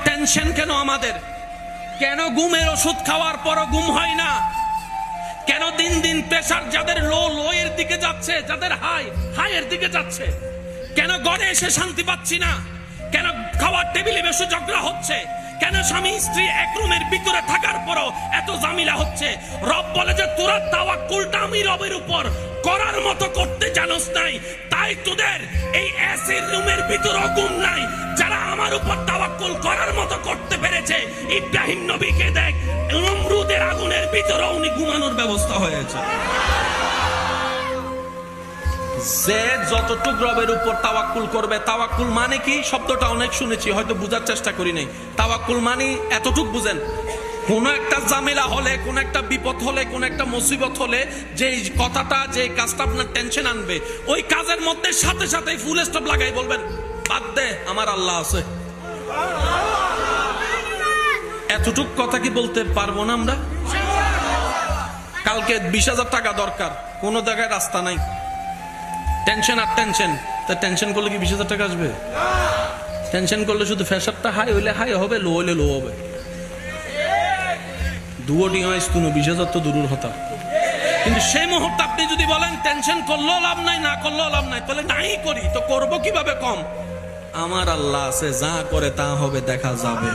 Tension কেন আমাদের? কেন ঘুমের ওষুধ খাওয়ার পরও ঘুম হয় না? কেন দিন দিন প্রেসার যাদের লো এর দিকে যাচ্ছে, যাদের হাই এর দিকে যাচ্ছে? কেন ঘরে এসে শান্তি পাচ্ছি না? কেন খাওয়ার টেবিলে বসে ঝগড়া হচ্ছে? কেন স্বামী স্ত্রী এক রুমের ভিতরে থাকার পরও এত ঝামেলা হচ্ছে? রব বলে যে তোরা তাওয়াক্কুলটা আমি রবের উপর করার মতো করতে জানোস নাই, তাই তোদের এই এসি রুমের ভিতরে ঘুম নাই। যারা আমার উপর তাওয়াক্কুল করার মতো করতে পেরেছে, ইব্রাহিম নবীকে দেখ, নমরুদের আগুনের ভিতরে উনি ঘুমানোর ব্যবস্থা হয়েছে। যে যতটুক রবের উপর তাওয়াক্কুল করবে, তাওয়াক্কুল মানে কি শব্দটা অনেক শুনেছি, হয়তো বুঝার চেষ্টা করি নাই। তাওয়াক্কুল মানে এতটুক বুঝেন, কোন একটা ঝামেলা হলে, কোন একটা বিপদ হলে, কোন একটা মুসিবত হলে যে কথাটা, যে কাজটা আপনার টেনশন আনবে, ওই কাজের মধ্যে সাথে সাথে ফুল স্টপ লাগাই বলবেন বাদ দে, আমার আল্লাহ আছে। এতটুক কথা কি বলতে পারবো না আমরা? কালকে 20,000 টাকা দরকার, কোন জায়গায় রাস্তা নাই, টেনশন আর টেনশন। তা টেনশন করলে কি 20,000 টাকা আসবে? টেনশন করলে শুধু প্রেসারটা হাই হইলে হাই হবে, লো হইলে লো হবে। দুটি হয় 20,000 তো দূরের হতা। কিন্তু সেই মুহূর্তে আপনি যদি বলেন টেনশন করলেও লাভ নাই, না করলেও লাভ নাই, তাহলে নাই করি তো করবো কিভাবে? কম, আমার আল্লাহ আছে, যা করে তা হবে, দেখা যাবে।